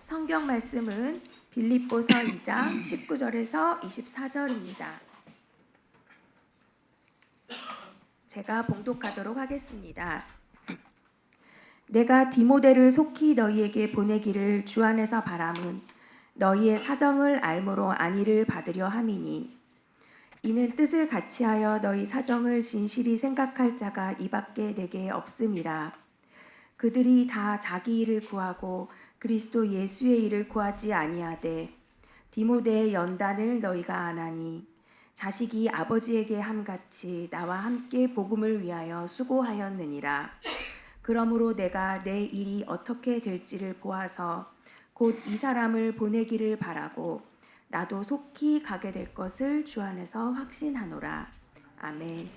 성경 말씀은 빌립보서 2장 19절에서 24절입니다. 제가 봉독하도록 하겠습니다. 내가 디모데를 속히 너희에게 보내기를 주 안에서 바람은 너희의 사정을 알므로 안위를 받으려 함이니 이는 뜻을 같이하여 너희 사정을 진실히 생각할 자가 이밖에 내게 없음이라. 그들이 다 자기 일을 구하고 그리스도 예수의 일을 구하지 아니하되 디모데의 연단을 너희가 아나니 자식이 아버지에게 함같이 나와 함께 복음을 위하여 수고하였느니라. 그러므로 내가 내 일이 어떻게 될지를 보아서 곧 이 사람을 보내기를 바라고 나도 속히 가게 될 것을 주 안에서 확신하노라. 아멘. 아멘.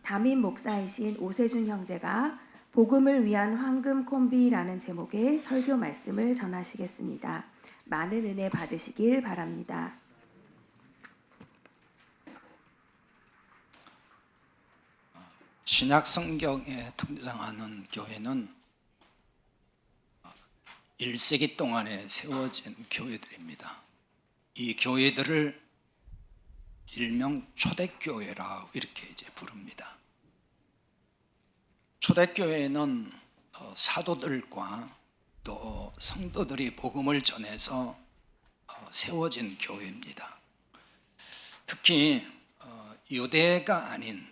담임 목사이신 오세준 형제가 복음을 위한 황금 콤비라는 제목의 설교 말씀을 전하시겠습니다. 많은 은혜 받으시길 바랍니다. 신약 성경에 등장하는 교회는 1세기 동안에 세워진 교회들입니다. 이 교회들을 일명 초대교회라고 이렇게 부릅니다. 초대교회는 사도들과 또 성도들이 복음을 전해서 세워진 교회입니다. 특히 유대가 아닌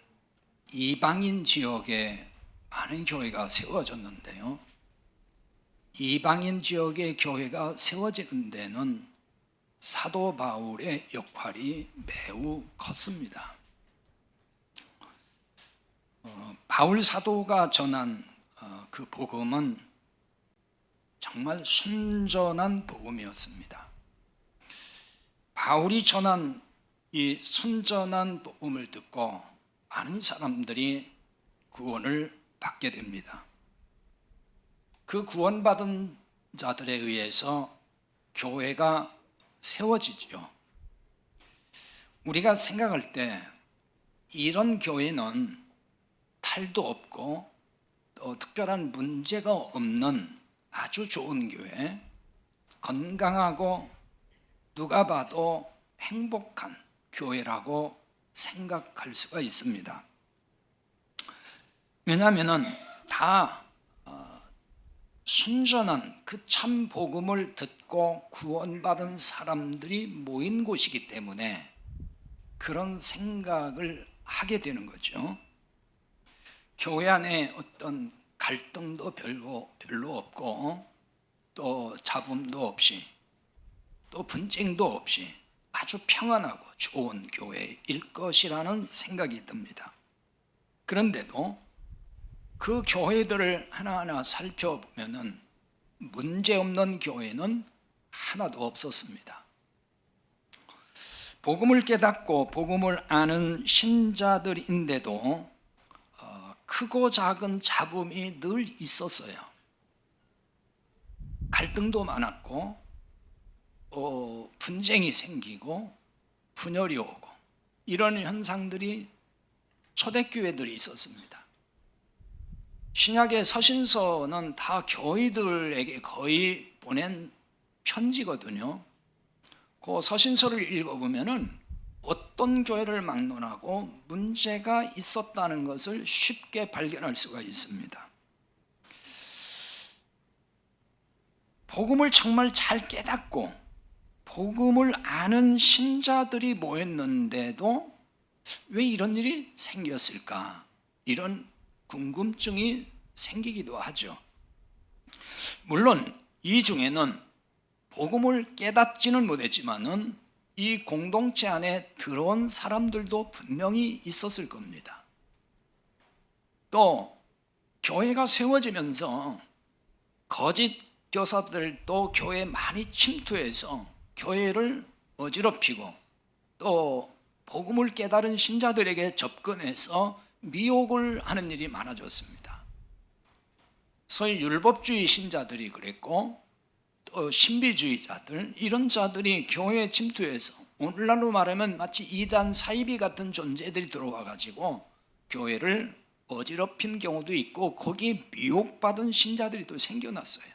이방인 지역에 많은 교회가 세워졌는데요. 이방인 지역의 교회가 세워지는 데는 사도 바울의 역할이 매우 컸습니다. 바울 사도가 전한 그 복음은 정말 순전한 복음이었습니다. 바울이 전한 이 순전한 복음을 듣고 많은 사람들이 구원을 받게 됩니다. 그 구원받은 자들에 의해서 교회가 세워지죠. 우리가 생각할 때 이런 교회는 탈도 없고 또 특별한 문제가 없는 아주 좋은 교회, 건강하고 누가 봐도 행복한 교회라고 생각할 수가 있습니다. 왜냐하면 다 순전한 그 참 복음을 듣고 구원받은 사람들이 모인 곳이기 때문에 그런 생각을 하게 되는 거죠. 교회 안에 어떤 갈등도 별로 없고 또 잡음도 없이 또 분쟁도 없이 아주 평안하고 좋은 교회일 것이라는 생각이 듭니다. 그런데도 그 교회들을 하나하나 살펴보면은 문제없는 교회는 하나도 없었습니다. 복음을 깨닫고 복음을 아는 신자들인데도 크고 작은 잡음이 늘 있었어요. 갈등도 많았고 분쟁이 생기고 분열이 오고 이런 현상들이 초대교회들이 있었습니다. 신약의 서신서는 다 교회들에게 거의 보낸 편지거든요. 그 서신서를 읽어보면은 어떤 교회를 막론하고 문제가 있었다는 것을 쉽게 발견할 수가 있습니다. 복음을 정말 잘 깨닫고 복음을 아는 신자들이 모였는데도 왜 이런 일이 생겼을까? 이런 궁금증이 생기기도 하죠. 물론 이 중에는 복음을 깨닫지는 못했지만은 이 공동체 안에 들어온 사람들도 분명히 있었을 겁니다. 또 교회가 세워지면서 거짓 교사들도 교회에 많이 침투해서 교회를 어지럽히고 또 복음을 깨달은 신자들에게 접근해서 미혹을 하는 일이 많아졌습니다. 소위 율법주의 신자들이 그랬고 또 신비주의자들 이런 자들이 교회에 침투해서 오늘날로 말하면 마치 이단 사이비 같은 존재들이 들어와 가지고 교회를 어지럽힌 경우도 있고 거기에 미혹받은 신자들이 또 생겨났어요.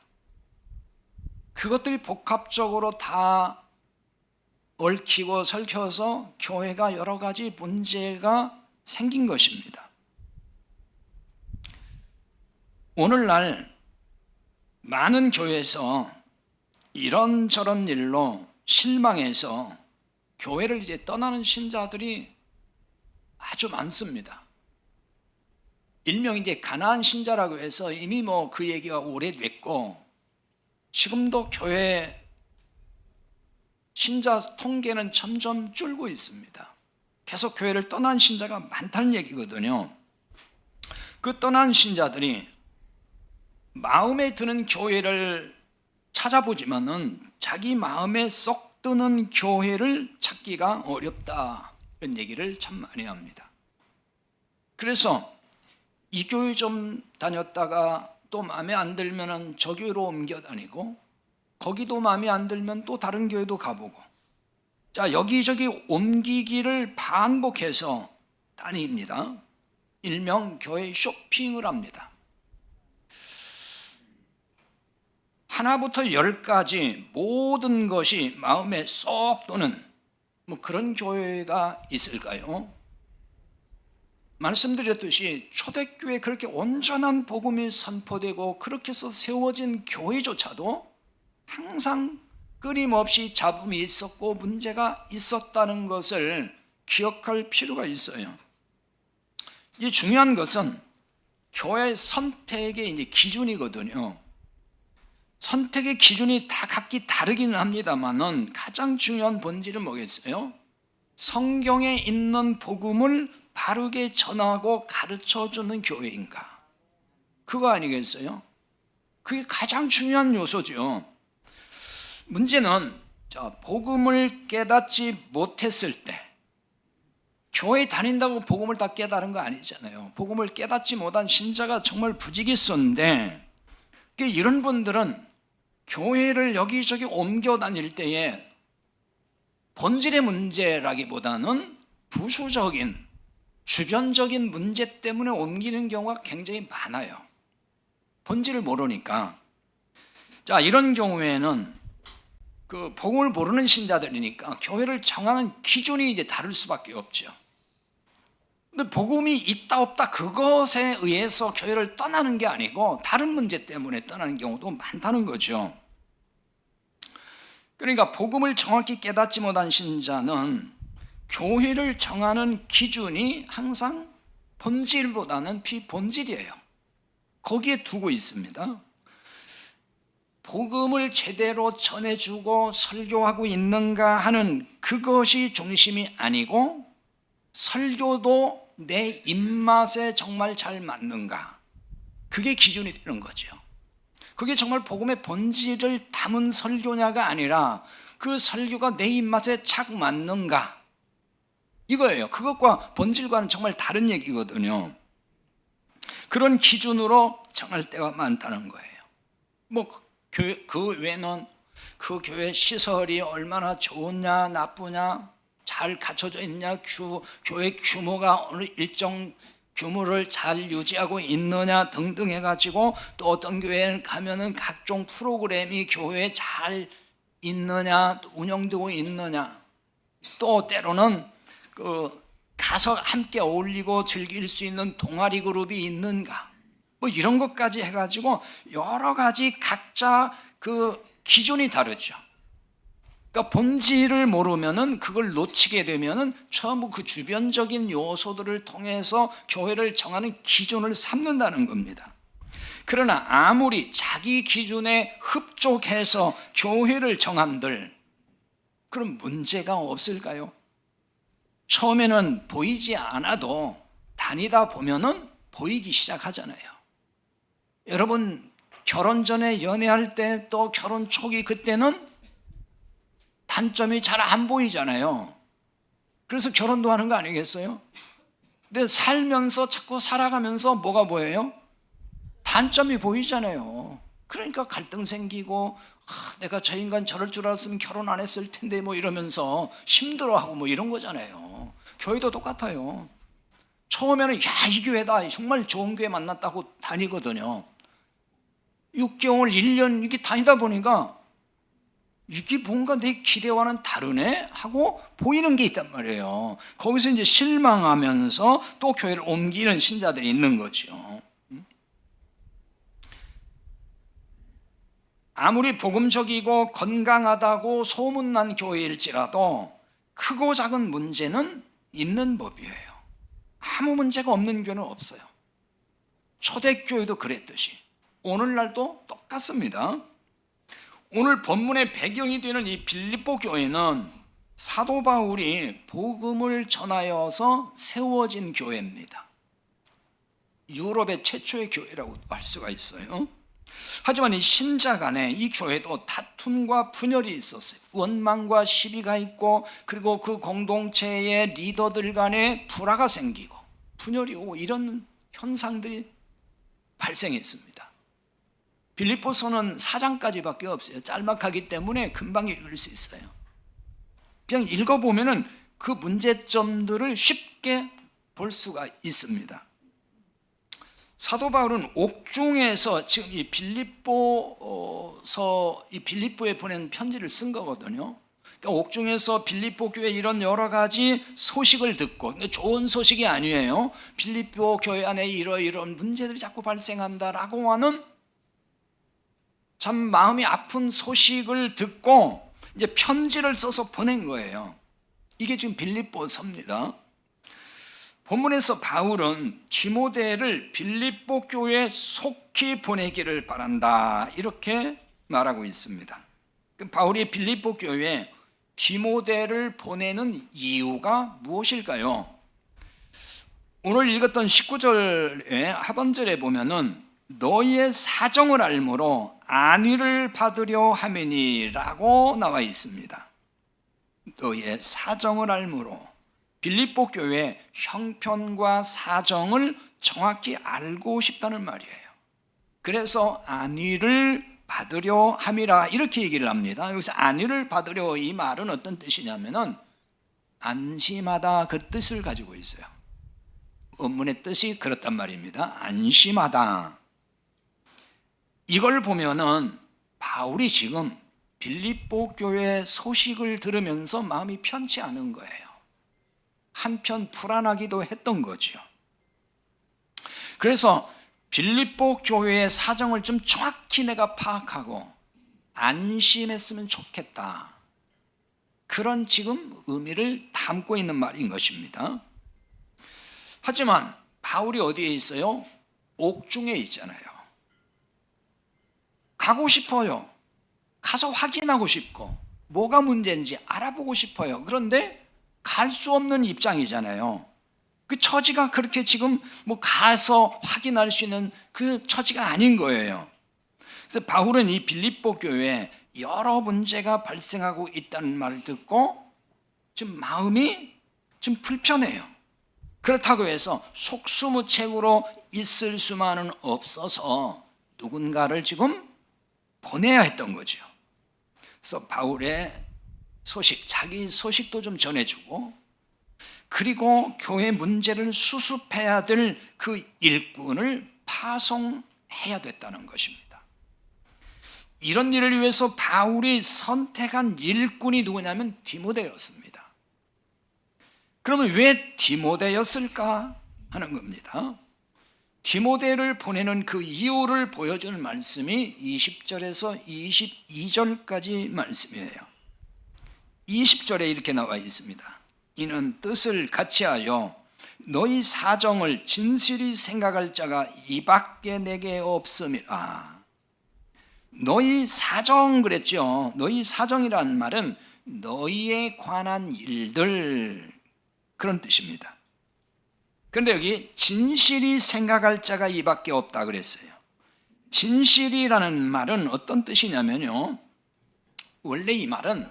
그것들이 복합적으로 다 얽히고 설켜서 교회가 여러 가지 문제가 생긴 것입니다. 오늘날 많은 교회에서 이런저런 일로 실망해서 교회를 이제 떠나는 신자들이 아주 많습니다. 일명 이제 가나안 신자라고 해서 이미 뭐 그 얘기가 오래됐고, 지금도 교회 신자 통계는 점점 줄고 있습니다. 계속 교회를 떠난 신자가 많다는 얘기거든요. 그 떠난 신자들이 마음에 드는 교회를 찾아보지만은 자기 마음에 쏙 드는 교회를 찾기가 어렵다, 이런 얘기를 참 많이 합니다. 그래서 이 교회 좀 다녔다가 또 마음에 안 들면은 저 교회로 옮겨 다니고, 거기도 마음에 안 들면 또 다른 교회도 가보고, 자, 여기저기 옮기기를 반복해서 다닙니다. 일명 교회 쇼핑을 합니다. 하나부터 10까지 모든 것이 마음에 쏙 드는 뭐 그런 교회가 있을까요? 말씀드렸듯이 초대교회 그렇게 온전한 복음이 선포되고 그렇게 해서 세워진 교회조차도 항상 끊임없이 잡음이 있었고 문제가 있었다는 것을 기억할 필요가 있어요. 이 중요한 것은 교회 선택의 이제 기준이거든요. 선택의 기준이 다 각기 다르기는 합니다만은 가장 중요한 본질은 뭐겠어요? 성경에 있는 복음을 바르게 전하고 가르쳐주는 교회인가? 그거 아니겠어요? 그게 가장 중요한 요소죠. 문제는 복음을 깨닫지 못했을 때, 교회 다닌다고 복음을 다 깨달은 거 아니잖아요. 복음을 깨닫지 못한 신자가 정말 부지기수인데, 이런 분들은 교회를 여기저기 옮겨 다닐 때에 본질의 문제라기보다는 부수적인 주변적인 문제 때문에 옮기는 경우가 굉장히 많아요. 본질을 모르니까. 자, 이런 경우에는 그 복음을 모르는 신자들이니까 교회를 정하는 기준이 이제 다를 수밖에 없죠. 근데 복음이 있다 없다 그것에 의해서 교회를 떠나는 게 아니고 다른 문제 때문에 떠나는 경우도 많다는 거죠. 그러니까 복음을 정확히 깨닫지 못한 신자는 교회를 정하는 기준이 항상 본질보다는 비본질이에요. 거기에 두고 있습니다. 복음을 제대로 전해주고 설교하고 있는가 하는 그것이 중심이 아니고, 설교도 내 입맛에 정말 잘 맞는가, 그게 기준이 되는 거죠. 그게 정말 복음의 본질을 담은 설교냐가 아니라 그 설교가 내 입맛에 착 맞는가, 이거예요. 그것과 본질과는 정말 다른 얘기거든요. 그런 기준으로 정할 때가 많다는 거예요. 뭐 그 외에는 그 교회 시설이 얼마나 좋으냐 나쁘냐, 잘 갖춰져 있냐, 교회 규모가 어느 일정 규모를 잘 유지하고 있느냐 등등 해가지고, 또 어떤 교회에 가면은 각종 프로그램이 교회에 잘 있느냐, 운영되고 있느냐, 또 때로는 가서 함께 어울리고 즐길 수 있는 동아리 그룹이 있는가, 뭐 이런 것까지 해가지고 여러 가지 각자 그 기준이 다르죠. 그러니까 본질을 모르면은, 그걸 놓치게 되면은 전부 그 주변적인 요소들을 통해서 교회를 정하는 기준을 삼는다는 겁니다. 그러나 아무리 자기 기준에 흡족해서 교회를 정한들, 그럼 문제가 없을까요? 처음에는 보이지 않아도 다니다 보면은 보이기 시작하잖아요. 여러분, 결혼 전에 연애할 때 또 결혼 초기 그때는 단점이 잘 안 보이잖아요. 그래서 결혼도 하는 거 아니겠어요? 근데 살면서 자꾸 살아가면서 뭐가 보여요? 단점이 보이잖아요. 그러니까 갈등 생기고, 내가 저 인간 저럴 줄 알았으면 결혼 안 했을 텐데 뭐 이러면서 힘들어하고 뭐 이런 거잖아요. 교회도 똑같아요. 처음에는 이 교회다, 정말 좋은 교회 만났다고 다니거든요. 6개월, 1년 이렇게 다니다 보니까 이게 뭔가 내 기대와는 다르네 하고 보이는 게 있단 말이에요. 거기서 이제 실망하면서 또 교회를 옮기는 신자들이 있는 거죠. 아무리 복음적이고 건강하다고 소문난 교회일지라도 크고 작은 문제는 있는 법이에요. 아무 문제가 없는 교회는 없어요. 초대교회도 그랬듯이 오늘날도 똑같습니다. 오늘 본문의 배경이 되는 이 빌립보 교회는 사도 바울이 복음을 전하여서 세워진 교회입니다. 유럽의 최초의 교회라고 할 수가 있어요. 하지만 이 신자 간에 이 교회도 다툼과 분열이 있었어요. 원망과 시비가 있고, 그리고 그 공동체의 리더들 간에 불화가 생기고 분열이 오고, 이런 현상들이 발생했습니다. 빌립보서는 4장까지밖에 없어요. 짤막하기 때문에 금방 읽을 수 있어요. 그냥 읽어보면은 그 문제점들을 쉽게 볼 수가 있습니다. 사도 바울은 옥중에서 지금 이 빌립보에 보낸 편지를 쓴 거거든요. 그러니까 옥중에서 빌립보 교회 이런 여러 가지 소식을 듣고, 좋은 소식이 아니에요. 빌립보 교회 안에 이런 문제들이 자꾸 발생한다라고 하는 참 마음이 아픈 소식을 듣고 이제 편지를 써서 보낸 거예요. 이게 지금 빌립보서입니다. 본문에서 바울은 디모데를 빌립보 교회에 속히 보내기를 바란다, 이렇게 말하고 있습니다. 바울이 빌립보 교회에 디모데를 보내는 이유가 무엇일까요? 오늘 읽었던 19절의 하반절에 보면은 너희의 사정을 알므로 안위를 받으려 함이니라고 나와 있습니다. 너희의 사정을 알므로, 빌립보 교회의 형편과 사정을 정확히 알고 싶다는 말이에요. 그래서 안위를 받으려 함이라, 이렇게 얘기를 합니다. 여기서 안위를 받으려, 이 말은 어떤 뜻이냐면은 안심하다, 그 뜻을 가지고 있어요. 원문의 뜻이 그렇단 말입니다. 안심하다. 이걸 보면은 바울이 지금 빌립보 교회 소식을 들으면서 마음이 편치 않은 거예요. 한편 불안하기도 했던 거죠. 그래서 빌립보 교회의 사정을 좀 정확히 내가 파악하고 안심했으면 좋겠다, 그런 지금 의미를 담고 있는 말인 것입니다. 하지만 바울이 어디에 있어요? 옥중에 있잖아요. 가고 싶어요. 가서 확인하고 싶고 뭐가 문제인지 알아보고 싶어요. 그런데 갈 수 없는 입장이잖아요. 그 처지가 그렇게 지금 뭐 가서 확인할 수 있는 그 처지가 아닌 거예요. 그래서 바울은 이 빌립보 교회에 여러 문제가 발생하고 있다는 말을 듣고 지금 마음이 좀 불편해요. 그렇다고 해서 속수무책으로 있을 수만은 없어서 누군가를 지금 보내야 했던 거죠. 그래서 바울의 소식, 자기 소식도 좀 전해주고, 그리고 교회 문제를 수습해야 될 그 일꾼을 파송해야 됐다는 것입니다. 이런 일을 위해서 바울이 선택한 일꾼이 누구냐면 디모데였습니다. 그러면 왜 디모데였을까 하는 겁니다. 디모데를 보내는 그 이유를 보여주는 말씀이 20절에서 22절까지 말씀이에요. 20절에 이렇게 나와 있습니다. 이는 뜻을 같이하여 너희 사정을 진실히 생각할 자가 이밖에 내게 없음이라. 너희 사정 그랬죠. 너희 사정이라는 말은 너희에 관한 일들, 그런 뜻입니다. 그런데 여기 진실이 생각할 자가 이밖에 없다 그랬어요. 진실이라는 말은 어떤 뜻이냐면요, 원래 이 말은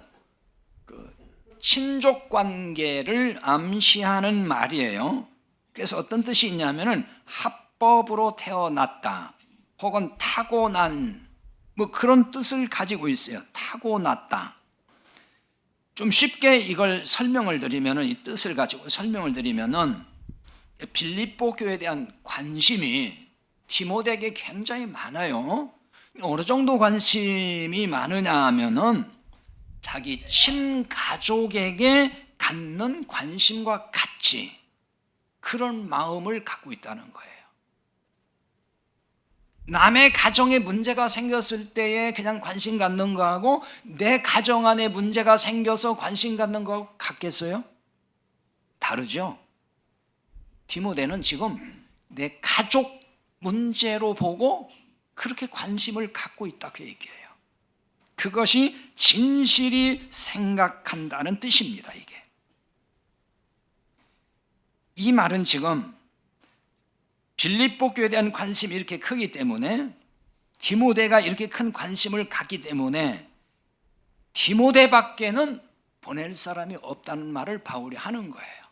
친족 관계를 암시하는 말이에요. 그래서 어떤 뜻이 있냐면은 합법으로 태어났다, 혹은 타고난, 뭐 그런 뜻을 가지고 있어요. 타고났다. 좀 쉽게 이걸 설명을 드리면은, 이 뜻을 가지고 설명을 드리면은, 빌립보 교회에 대한 관심이 디모데에게 굉장히 많아요. 어느 정도 관심이 많으냐 하면은 자기 친가족에게 갖는 관심과 같이 그런 마음을 갖고 있다는 거예요. 남의 가정에 문제가 생겼을 때에 그냥 관심 갖는 거하고 내 가정 안에 문제가 생겨서 관심 갖는 거하고 같겠어요? 다르죠? 디모데는 지금 내 가족 문제로 보고 그렇게 관심을 갖고 있다 그 얘기예요. 그것이 진실이 생각한다는 뜻입니다. 이게. 이 말은 지금 빌립보 교회에 대한 관심이 이렇게 크기 때문에 디모데가 이렇게 큰 관심을 갖기 때문에 디모데밖에는 보낼 사람이 없다는 말을 바울이 하는 거예요.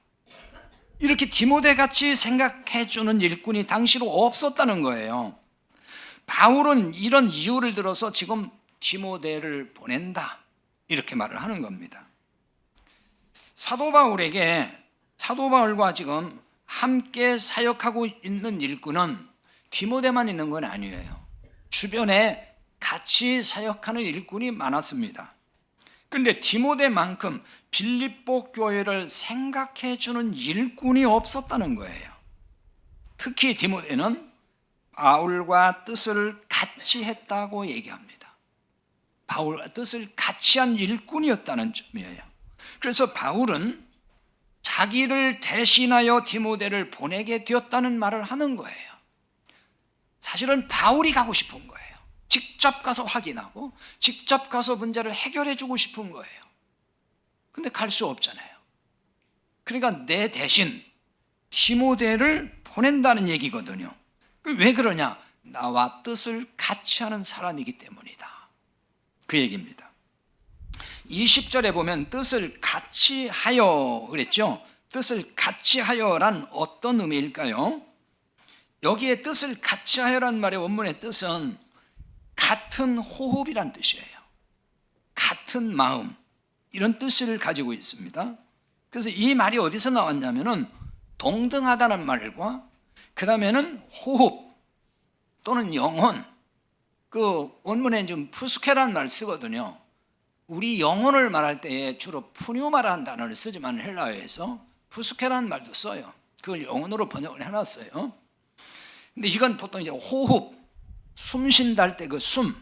이렇게 디모데같이 생각해 주는 일꾼이 당시로 없었다는 거예요. 바울은 이런 이유를 들어서 지금 디모데를 보낸다 이렇게 말을 하는 겁니다. 사도 바울과 지금 함께 사역하고 있는 일꾼은 디모데만 있는 건 아니에요. 주변에 같이 사역하는 일꾼이 많았습니다. 그런데 디모데만큼 빌립보 교회를 생각해 주는 일꾼이 없었다는 거예요. 특히 디모데는 바울과 뜻을 같이 했다고 얘기합니다. 바울과 뜻을 같이 한 일꾼이었다는 점이에요. 그래서 바울은 자기를 대신하여 디모데를 보내게 되었다는 말을 하는 거예요. 사실은 바울이 가고 싶은 거예요. 직접 가서 확인하고 직접 가서 문제를 해결해 주고 싶은 거예요. 근데 갈 수 없잖아요. 그러니까 내 대신 디모데를 보낸다는 얘기거든요. 왜 그러냐? 나와 뜻을 같이 하는 사람이기 때문이다. 그 얘기입니다. 20절에 보면 뜻을 같이 하여 그랬죠. 뜻을 같이 하여란 어떤 의미일까요? 여기에 뜻을 같이 하여란 말의 원문의 뜻은 같은 호흡이란 뜻이에요. 같은 마음 이런 뜻을 가지고 있습니다. 그래서 이 말이 어디서 나왔냐면은 동등하다는 말과 그 다음에는 호흡 또는 영혼, 그 원문에 좀 푸스케라는 말을 쓰거든요. 우리 영혼을 말할 때에 주로 푸뉴마라는 단어를 쓰지만 헬라어에서 푸스케라는 말도 써요. 그걸 영혼으로 번역을 해놨어요. 근데 이건 보통 이제 호흡, 숨 쉰다 할 때 그 숨,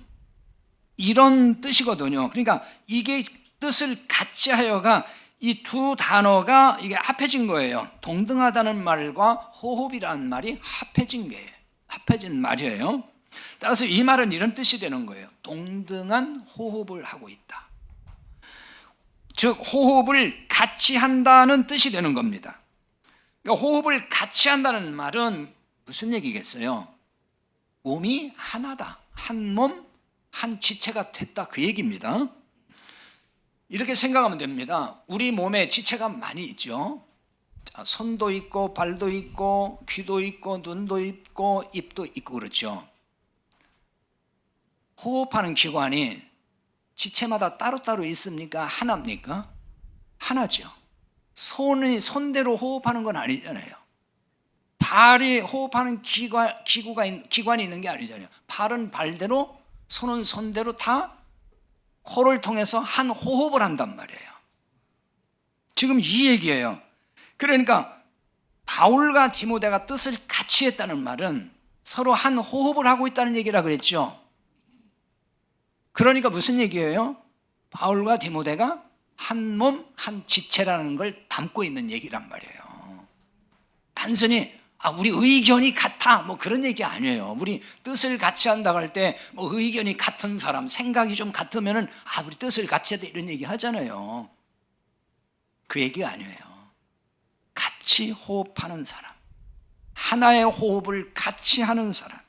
이런 뜻이거든요. 그러니까 이게 뜻을 같이 하여가 이 두 단어가 이게 합해진 거예요. 동등하다는 말과 호흡이라는 말이 합해진 말이에요. 따라서 이 말은 이런 뜻이 되는 거예요. 동등한 호흡을 하고 있다. 즉 호흡을 같이 한다는 뜻이 되는 겁니다. 그러니까 호흡을 같이 한다는 말은 무슨 얘기겠어요? 몸이 하나다. 한 몸, 한 지체가 됐다. 그 얘기입니다. 이렇게 생각하면 됩니다. 우리 몸에 지체가 많이 있죠. 손도 있고 발도 있고 귀도 있고 눈도 있고 입도 있고 그렇죠. 호흡하는 기관이 지체마다 따로따로 있습니까? 하나입니까? 하나죠. 손대로 호흡하는 건 아니잖아요. 발이 호흡하는 기관이 있는 게 아니잖아요. 발은 발대로, 손은 손대로 다 코를 통해서 한 호흡을 한단 말이에요. 지금 이 얘기예요. 그러니까 바울과 디모데가 뜻을 같이 했다는 말은 서로 한 호흡을 하고 있다는 얘기라 그랬죠. 그러니까 무슨 얘기예요? 바울과 디모데가 한 몸, 한 지체라는 걸 담고 있는 얘기란 말이에요. 단순히 우리 의견이 같아 뭐 그런 얘기 아니에요. 우리 뜻을 같이 한다고 할 때 뭐 의견이 같은 사람, 생각이 좀 같으면은 우리 뜻을 같이 해야 돼 이런 얘기 하잖아요. 그 얘기가 아니에요. 같이 호흡하는 사람, 하나의 호흡을 같이 하는 사람,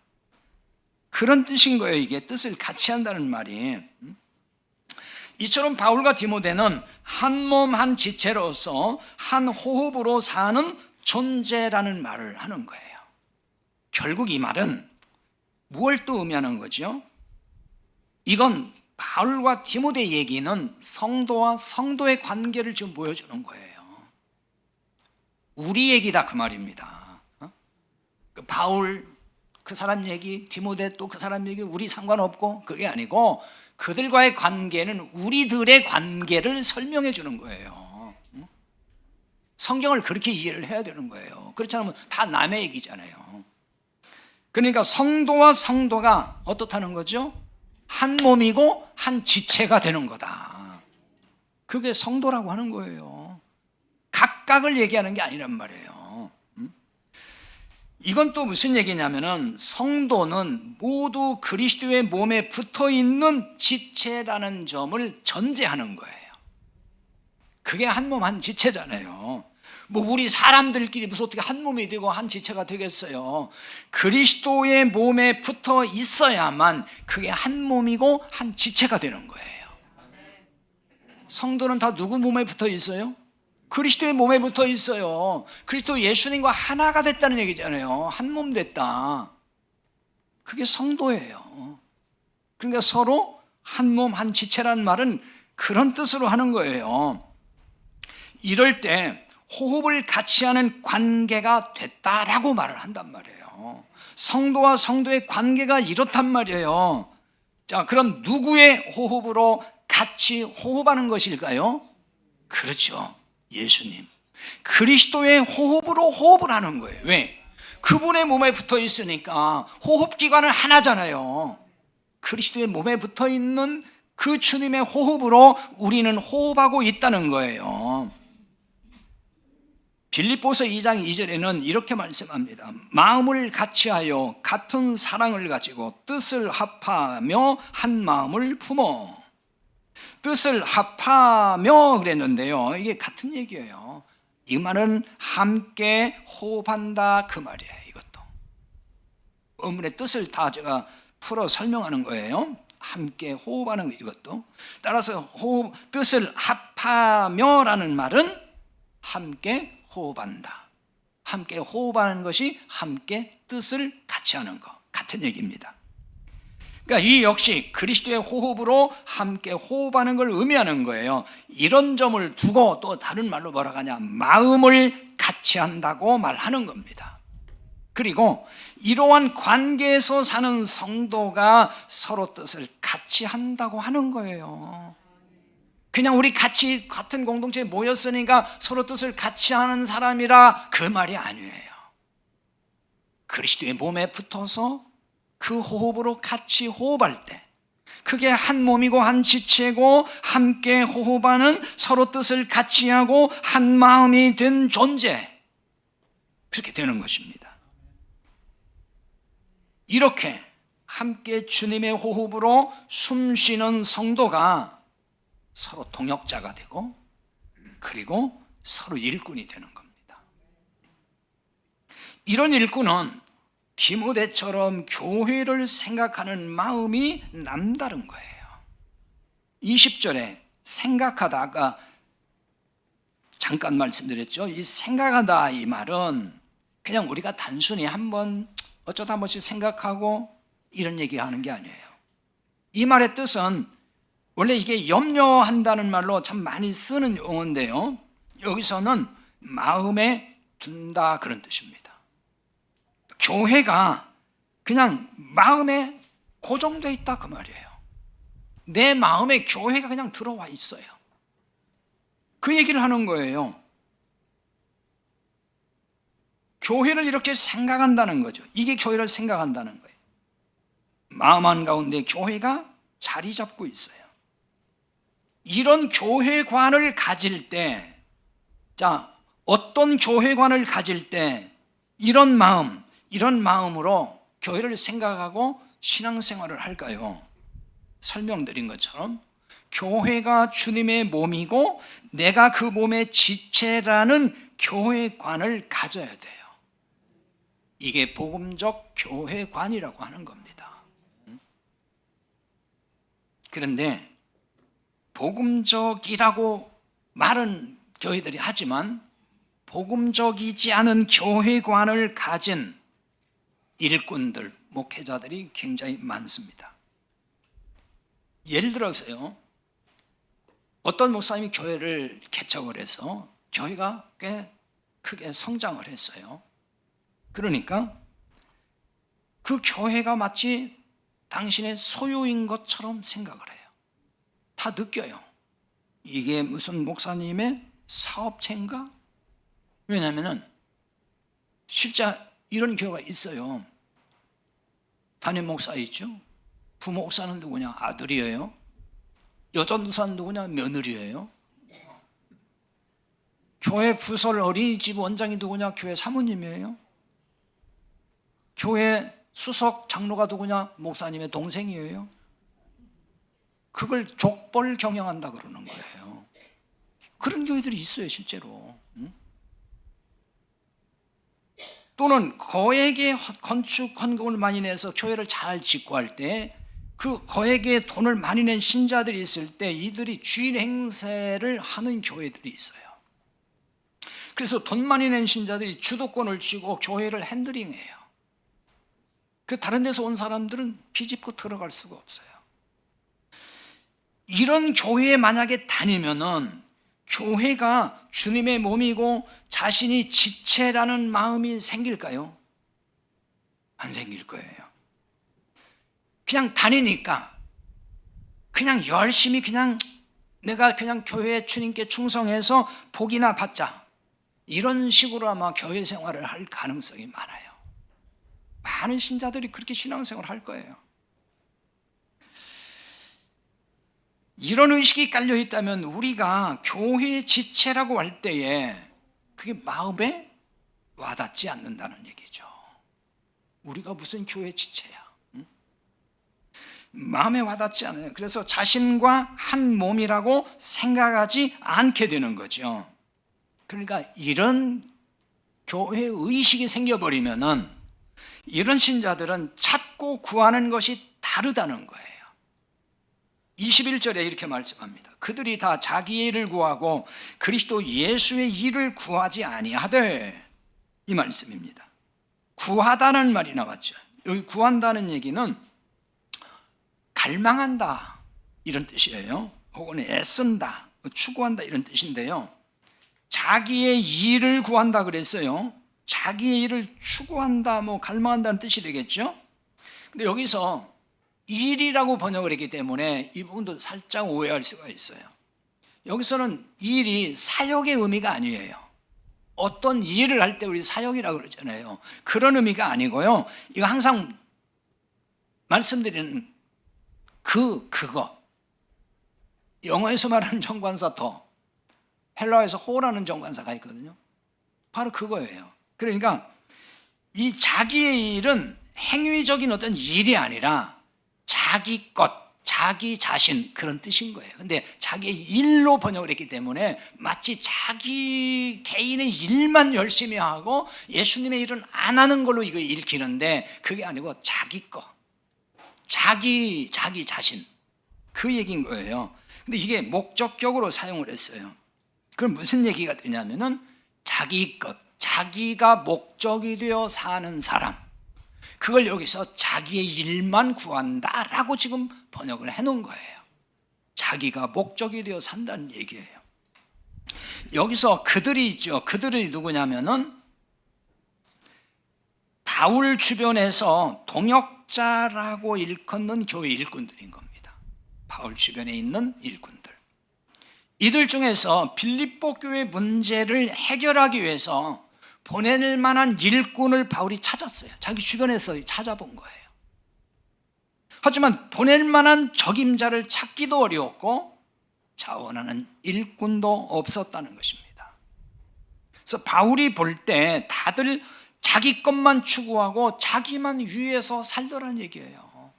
그런 뜻인 거예요. 이게 뜻을 같이 한다는 말이. 이처럼 바울과 디모데는 한 몸 한 지체로서 한 호흡으로 사는 존재라는 말을 하는 거예요. 결국 이 말은 무엇을 또 의미하는 거죠? 이건 바울과 디모데 얘기는 성도와 성도의 관계를 지금 보여주는 거예요. 우리 얘기다 그 말입니다. 바울 그 사람 얘기, 디모데 또 그 사람 얘기 우리 상관없고, 그게 아니고 그들과의 관계는 우리들의 관계를 설명해 주는 거예요. 성경을 그렇게 이해를 해야 되는 거예요. 그렇지 않으면 다 남의 얘기잖아요. 그러니까 성도와 성도가 어떻다는 거죠? 한 몸이고 한 지체가 되는 거다. 그게 성도라고 하는 거예요. 각각을 얘기하는 게 아니란 말이에요. 이건 또 무슨 얘기냐면은 성도는 모두 그리스도의 몸에 붙어 있는 지체라는 점을 전제하는 거예요. 그게 한 몸 한 지체잖아요. 뭐 우리 사람들끼리 무슨 어떻게 한 몸이 되고 한 지체가 되겠어요. 그리스도의 몸에 붙어 있어야만 그게 한 몸이고 한 지체가 되는 거예요. 성도는 다 누구 몸에 붙어 있어요? 그리스도의 몸에 붙어 있어요. 그리스도 예수님과 하나가 됐다는 얘기잖아요. 한 몸 됐다. 그게 성도예요. 그러니까 서로 한 몸 한 지체라는 말은 그런 뜻으로 하는 거예요. 이럴 때 호흡을 같이 하는 관계가 됐다라고 말을 한단 말이에요. 성도와 성도의 관계가 이렇단 말이에요. 자, 그럼 누구의 호흡으로 같이 호흡하는 것일까요? 그렇죠. 예수님. 그리스도의 호흡으로 호흡을 하는 거예요. 왜? 그분의 몸에 붙어 있으니까 호흡기관은 하나잖아요. 그리스도의 몸에 붙어 있는 그 주님의 호흡으로 우리는 호흡하고 있다는 거예요. 빌립보서 2장 2절에는 이렇게 말씀합니다. 마음을 같이하여 같은 사랑을 가지고 뜻을 합하며 한 마음을 품어. 뜻을 합하며 그랬는데요. 이게 같은 얘기예요. 이 말은 함께 호흡한다 그 말이에요. 이것도 어문의 뜻을 다 제가 풀어 설명하는 거예요. 함께 호흡하는 거 이것도. 따라서 뜻을 합하며라는 말은 함께 호흡한다. 함께 호흡하는 것이 함께 뜻을 같이 하는 것 같은 얘기입니다. 그러니까 이 역시 그리스도의 호흡으로 함께 호흡하는 걸 의미하는 거예요. 이런 점을 두고 또 다른 말로 뭐라고 하냐, 마음을 같이 한다고 말하는 겁니다. 그리고 이러한 관계에서 사는 성도가 서로 뜻을 같이 한다고 하는 거예요. 그냥 우리 같이 같은 공동체에 모였으니까 서로 뜻을 같이 하는 사람이라 그 말이 아니에요. 그리스도의 몸에 붙어서 그 호흡으로 같이 호흡할 때 그게 한 몸이고 한 지체고 함께 호흡하는 서로 뜻을 같이 하고 한 마음이 된 존재, 그렇게 되는 것입니다. 이렇게 함께 주님의 호흡으로 숨쉬는 성도가 서로 동역자가 되고 그리고 서로 일꾼이 되는 겁니다. 이런 일꾼은 디모데처럼 교회를 생각하는 마음이 남다른 거예요. 20절에 생각하다, 아까 잠깐 말씀드렸죠. 이 생각하다 이 말은 그냥 우리가 단순히 한번 어쩌다 한 번씩 생각하고 이런 얘기하는 게 아니에요. 이 말의 뜻은 원래 이게 염려한다는 말로 참 많이 쓰는 용어인데요. 여기서는 마음에 둔다 그런 뜻입니다. 교회가 그냥 마음에 고정되어 있다 그 말이에요. 내 마음에 교회가 그냥 들어와 있어요. 그 얘기를 하는 거예요. 교회를 이렇게 생각한다는 거죠. 이게 교회를 생각한다는 거예요. 마음 한가운데 교회가 자리 잡고 있어요. 이런 교회관을 가질 때, 자, 어떤 교회관을 가질 때 이런 마음으로 교회를 생각하고 신앙생활을 할까요? 설명드린 것처럼 교회가 주님의 몸이고 내가 그 몸의 지체라는 교회관을 가져야 돼요. 이게 복음적 교회관이라고 하는 겁니다. 그런데 복음적이라고 말은 교회들이 하지만 복음적이지 않은 교회관을 가진 일꾼들, 목회자들이 굉장히 많습니다. 예를 들어서요, 어떤 목사님이 교회를 개척을 해서 교회가 꽤 크게 성장을 했어요. 그러니까 그 교회가 마치 당신의 소유인 것처럼 생각을 해요. 다 느껴요. 이게 무슨 목사님의 사업체인가? 왜냐하면 실제 이런 교회가 있어요. 담임 목사 있죠? 부목사는 누구냐? 아들이에요. 여전도사는 누구냐? 며느리예요. 교회 부설 어린이집 원장이 누구냐? 교회 사모님이에요. 교회 수석 장로가 누구냐? 목사님의 동생이에요. 그걸 족벌 경영한다 그러는 거예요. 그런 교회들이 있어요, 실제로. 또는 거액의 건축 헌금을 많이 내서 교회를 잘 짓고 할 때 그 거액의 돈을 많이 낸 신자들이 있을 때 이들이 주인 행세를 하는 교회들이 있어요. 그래서 돈 많이 낸 신자들이 주도권을 쥐고 교회를 핸들링해요. 그 다른 데서 온 사람들은 비집고 들어갈 수가 없어요. 이런 교회에 만약에 다니면은 교회가 주님의 몸이고 자신이 지체라는 마음이 생길까요? 안 생길 거예요. 그냥 다니니까 그냥 열심히 내가 그냥 교회 주님께 충성해서 복이나 받자, 이런 식으로 아마 교회 생활을 할 가능성이 많아요. 많은 신자들이 그렇게 신앙생활을 할 거예요. 이런 의식이 깔려 있다면 우리가 교회 지체라고 할 때에 그게 마음에 와닿지 않는다는 얘기죠. 우리가 무슨 교회 지체야? 응? 마음에 와닿지 않아요. 그래서 자신과 한 몸이라고 생각하지 않게 되는 거죠. 그러니까 이런 교회 의식이 생겨버리면은 이런 신자들은 찾고 구하는 것이 다르다는 거예요. 21절에 이렇게 말씀합니다. 그들이 다 자기의 일을 구하고 그리스도 예수의 일을 구하지 아니하되, 이 말씀입니다. 구하다는 말이 나왔죠. 여기 구한다는 얘기는 갈망한다 이런 뜻이에요. 혹은 애쓴다, 추구한다 이런 뜻인데요. 자기의 일을 구한다 그랬어요. 자기의 일을 추구한다, 갈망한다는 뜻이 되겠죠. 근데 여기서 일이라고 번역을 했기 때문에 이 부분도 살짝 오해할 수가 있어요. 여기서는 일이 사역의 의미가 아니에요. 어떤 일을 할 때 우리 사역이라고 그러잖아요. 그런 의미가 아니고요. 이거 항상 말씀드리는 그거. 영어에서 말하는 정관사 더, 헬라어에서 호라는 정관사가 있거든요. 바로 그거예요. 그러니까 이 자기의 일은 행위적인 어떤 일이 아니라 자기 것, 자기 자신, 그런 뜻인 거예요. 근데 자기의 일로 번역을 했기 때문에 마치 자기 개인의 일만 열심히 하고 예수님의 일은 안 하는 걸로 이거 읽히는데, 그게 아니고 자기 것, 자기 자신, 그 얘기인 거예요. 근데 이게 목적격으로 사용을 했어요. 그럼 무슨 얘기가 되냐면은 자기 것, 자기가 목적이 되어 사는 사람, 그걸 여기서 자기의 일만 구한다라고 지금 번역을 해놓은 거예요. 자기가 목적이 되어 산다는 얘기예요. 여기서 그들이 있죠. 그들이 누구냐면은 바울 주변에서 동역자라고 일컫는 교회 일꾼들인 겁니다. 바울 주변에 있는 일꾼들. 이들 중에서 빌립보 교회 문제를 해결하기 위해서 보낼 만한 일꾼을 바울이 찾았어요. 자기 주변에서 찾아본 거예요. 하지만 보낼 만한 적임자를 찾기도 어려웠고 자원하는 일꾼도 없었다는 것입니다. 그래서 바울이 볼 때 다들 자기 것만 추구하고 자기만 위해서 살더란 얘기예요.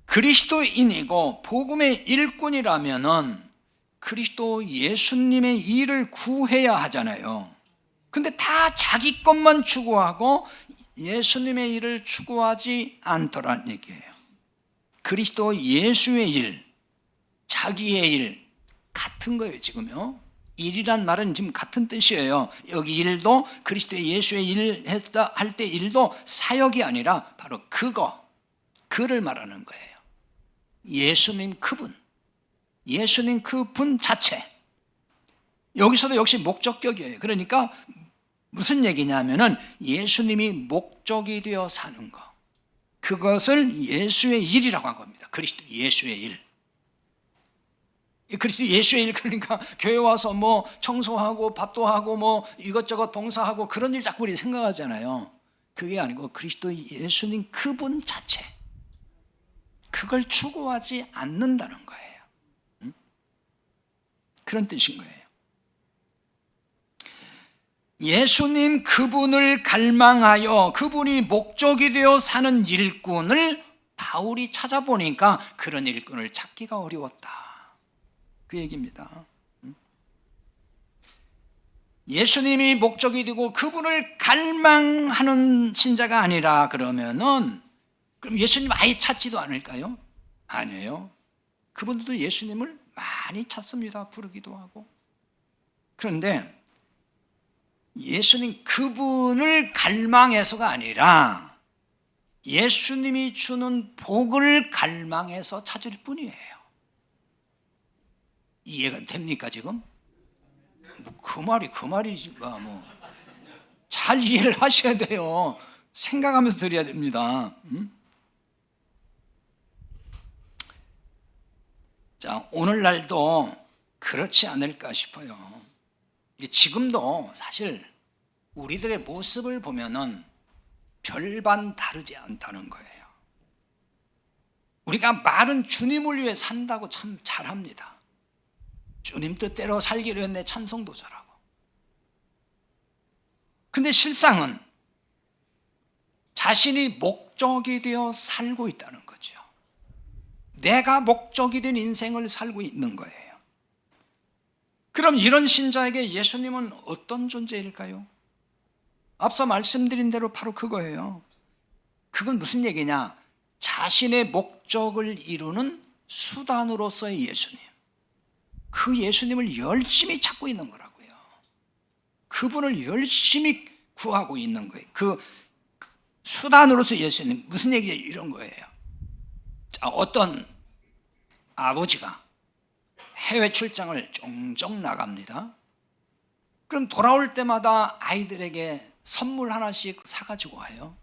그리스도인이고 복음의 일꾼이라면은 그리스도 예수님의 일을 구해야 하잖아요. 근데 다 자기 것만 추구하고 예수님의 일을 추구하지 않더란 얘기예요. 그리스도 예수의 일, 자기의 일 같은 거예요, 지금요. 일이란 말은 지금 같은 뜻이에요. 여기 일도 그리스도 예수의 일 했다 할 때 일도 사역이 아니라 바로 그를 말하는 거예요. 예수님 그분, 예수님 그 분 자체. 여기서도 역시 목적격이에요. 그러니까 무슨 얘기냐면은 예수님이 목적이 되어 사는 것, 그것을 예수의 일이라고 한 겁니다. 그리스도 예수의 일. 그리스도 예수의 일, 그러니까 교회 와서 뭐 청소하고 밥도 하고 뭐 이것저것 봉사하고 그런 일 자꾸 우리 생각하잖아요. 그게 아니고 그리스도 예수님 그분 자체, 그걸 추구하지 않는다는 거예요. 그런 뜻인 거예요. 예수님 그분을 갈망하여 그분이 목적이 되어 사는 일꾼을 바울이 찾아보니까 그런 일꾼을 찾기가 어려웠다, 그 얘기입니다. 예수님이 목적이 되고 그분을 갈망하는 신자가 아니라 그러면은 그럼 예수님 아예 찾지도 않을까요? 아니에요. 그분들도 예수님을 많이 찾습니다. 부르기도 하고. 그런데 예수님 그분을 갈망해서가 아니라 예수님이 주는 복을 갈망해서 찾을 뿐이에요. 이해가 됩니까 지금? 그 말이지가 뭐 잘 이해를 하셔야 돼요. 생각하면서 드려야 됩니다. 자, 오늘날도 그렇지 않을까 싶어요. 지금도 사실 우리들의 모습을 보면은 별반 다르지 않다는 거예요. 우리가 말은 주님을 위해 산다고 참 잘합니다. 주님 뜻대로 살기로 했네 찬송도 잘하고. 근데 실상은 자신이 목적이 되어 살고 있다는 거죠. 내가 목적이 된 인생을 살고 있는 거예요. 그럼 이런 신자에게 예수님은 어떤 존재일까요? 앞서 말씀드린 대로 바로 그거예요. 그건 무슨 얘기냐? 자신의 목적을 이루는 수단으로서의 예수님. 그 예수님을 열심히 찾고 있는 거라고요. 그분을 열심히 구하고 있는 거예요. 그 수단으로서 예수님. 무슨 얘기냐? 이런 거예요. 자, 어떤 아버지가 해외 출장을 종종 나갑니다. 그럼 돌아올 때마다 아이들에게 선물 하나씩 사가지고 와요.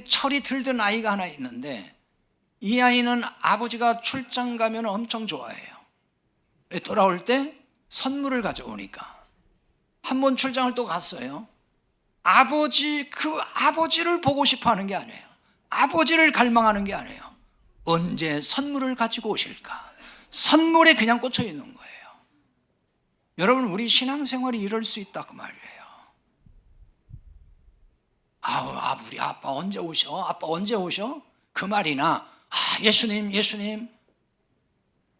철이 들던 아이가 하나 있는데 이 아이는 아버지가 출장 가면 엄청 좋아해요. 돌아올 때 선물을 가져오니까 한 번 출장을 또 갔어요. 그 아버지를 보고 싶어 하는 게 아니에요. 아버지를 갈망하는 게 아니에요. 언제 선물을 가지고 오실까? 선물에 그냥 꽂혀 있는 거예요. 여러분, 우리 신앙생활이 이럴 수 있다 그 말이에요. 우리 아빠 언제 오셔? 아빠 언제 오셔? 그 말이나 예수님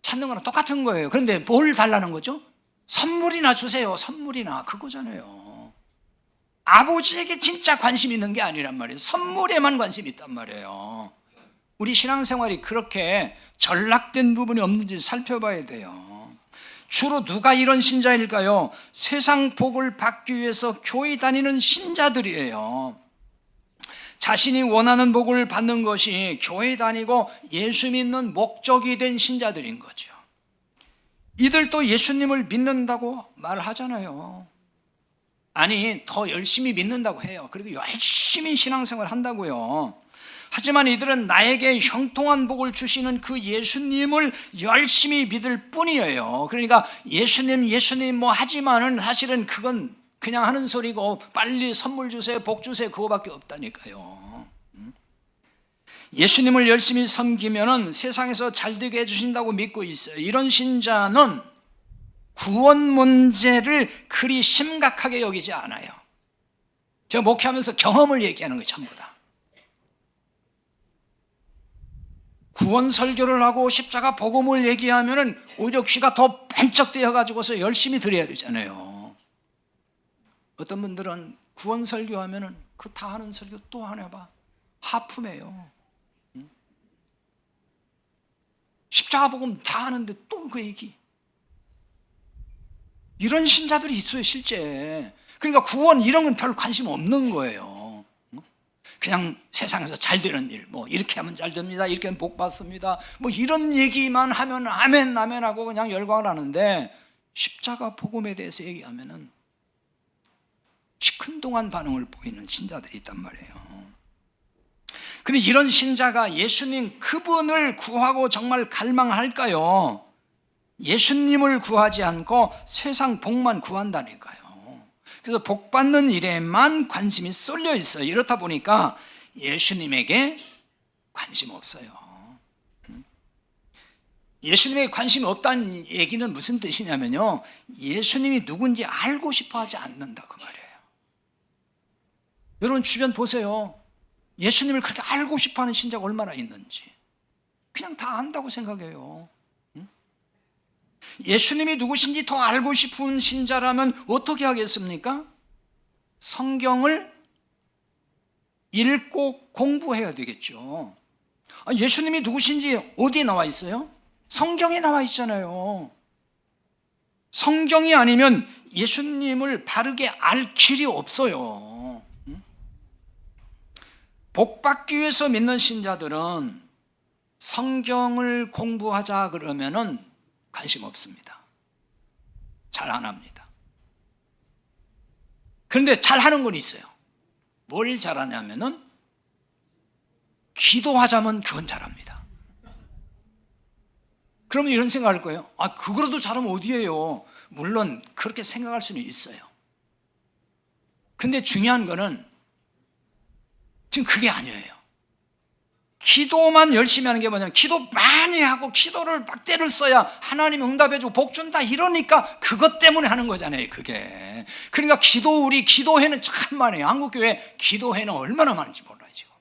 찾는 거랑 똑같은 거예요. 그런데 뭘 달라는 거죠? 선물이나 주세요. 선물이나 그거잖아요. 아버지에게 진짜 관심 있는 게 아니란 말이에요. 선물에만 관심이 있단 말이에요. 우리 신앙생활이 그렇게 전락된 부분이 없는지 살펴봐야 돼요. 주로 누가 이런 신자일까요? 세상 복을 받기 위해서 교회 다니는 신자들이에요. 자신이 원하는 복을 받는 것이 교회 다니고 예수 믿는 목적이 된 신자들인 거죠. 이들도 예수님을 믿는다고 말하잖아요. 아니, 더 열심히 믿는다고 해요. 그리고 열심히 신앙생활 한다고요. 하지만 이들은 나에게 형통한 복을 주시는 그 예수님을 열심히 믿을 뿐이에요. 그러니까 예수님 뭐 하지만은 사실은 그건 그냥 하는 소리고 빨리 선물 주세요, 복 주세요 그거밖에 없다니까요. 예수님을 열심히 섬기면은 세상에서 잘되게 해주신다고 믿고 있어요. 이런 신자는 구원 문제를 그리 심각하게 여기지 않아요. 제가 목회하면서 경험을 얘기하는 거예요. 전부 다. 구원 설교를 하고 십자가 복음을 얘기하면은 오히려 귀가 더 반짝 뜨여가지고서 열심히 들어야 되잖아요. 어떤 분들은 구원 설교하면은 그 다 하는 설교 또 하나 봐. 하품해요. 십자가 복음 다 하는데 또 그 얘기. 이런 신자들이 있어요, 실제. 그러니까 구원 이런 건 별로 관심 없는 거예요. 그냥 세상에서 잘 되는 일, 뭐 이렇게 하면 잘 됩니다, 이렇게 하면 복 받습니다, 뭐 이런 얘기만 하면 아멘 하고 그냥 열광을 하는데 십자가 복음에 대해서 얘기하면은 시큰둥한 반응을 보이는 신자들이 있단 말이에요. 그런데 이런 신자가 예수님 그분을 구하고 정말 갈망할까요? 예수님을 구하지 않고 세상 복만 구한다니까요. 그래서 복 받는 일에만 관심이 쏠려 있어요. 이렇다 보니까 예수님에게 관심 없어요. 예수님에게 관심이 없다는 얘기는 무슨 뜻이냐면요, 예수님이 누군지 알고 싶어 하지 않는다 그 말이에요. 여러분 주변 보세요. 예수님을 그렇게 알고 싶어 하는 신자가 얼마나 있는지. 그냥 다 안다고 생각해요. 예수님이 누구신지 더 알고 싶은 신자라면 어떻게 하겠습니까? 성경을 읽고 공부해야 되겠죠. 예수님이 누구신지 어디에 나와 있어요? 성경에 나와 있잖아요. 성경이 아니면 예수님을 바르게 알 길이 없어요. 복 받기 위해서 믿는 신자들은 성경을 공부하자 그러면은 관심 없습니다. 잘 안 합니다. 그런데 잘하는 건 있어요. 뭘 잘하냐면은 기도하자면 그건 잘합니다. 그러면 이런 생각할 거예요. 그거라도 잘하면 어디예요? 물론 그렇게 생각할 수는 있어요. 근데 중요한 거는 지금 그게 아니에요. 기도만 열심히 하는 게 뭐냐면 기도 많이 하고 기도를 막대를 써야 하나님 응답해주고 복 준다 이러니까 그것 때문에 하는 거잖아요. 그게. 그러니까 우리 기도회는 참 많아요. 한국교회 기도회는 얼마나 많은지 몰라요 지금.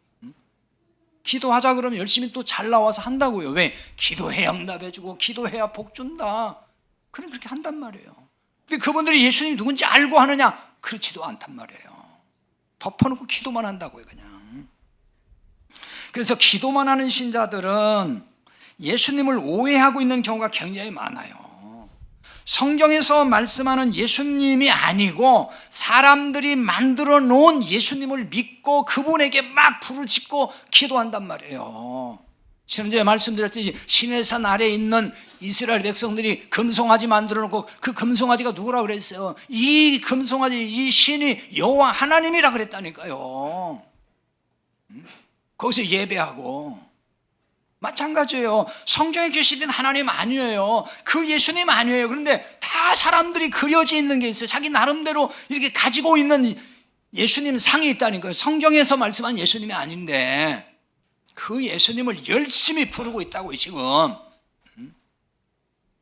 기도하자 그러면 열심히 또 잘 나와서 한다고요. 왜? 기도해야 응답해주고 기도해야 복 준다. 그럼 그렇게 한단 말이에요. 근데 그분들이 예수님이 누군지 알고 하느냐? 그렇지도 않단 말이에요. 덮어놓고 기도만 한다고요 그냥. 그래서 기도만 하는 신자들은 예수님을 오해하고 있는 경우가 굉장히 많아요. 성경에서 말씀하는 예수님이 아니고 사람들이 만들어 놓은 예수님을 믿고 그분에게 막 부르짖고 기도한단 말이에요. 지난주에 말씀드렸듯이 시내산 아래에 있는 이스라엘 백성들이 금송아지 만들어 놓고 그 금송아지가 누구라고 그랬어요? 이 금송아지, 이 신이 여호와 하나님이라 그랬다니까요. 거기서 예배하고. 마찬가지예요. 성경에 계시던 하나님 아니에요. 그 예수님 아니에요. 그런데 다 사람들이 그려져 있는 게 있어요. 자기 나름대로 이렇게 가지고 있는 예수님 상이 있다니까요. 성경에서 말씀한 예수님이 아닌데 그 예수님을 열심히 부르고 있다고요 지금.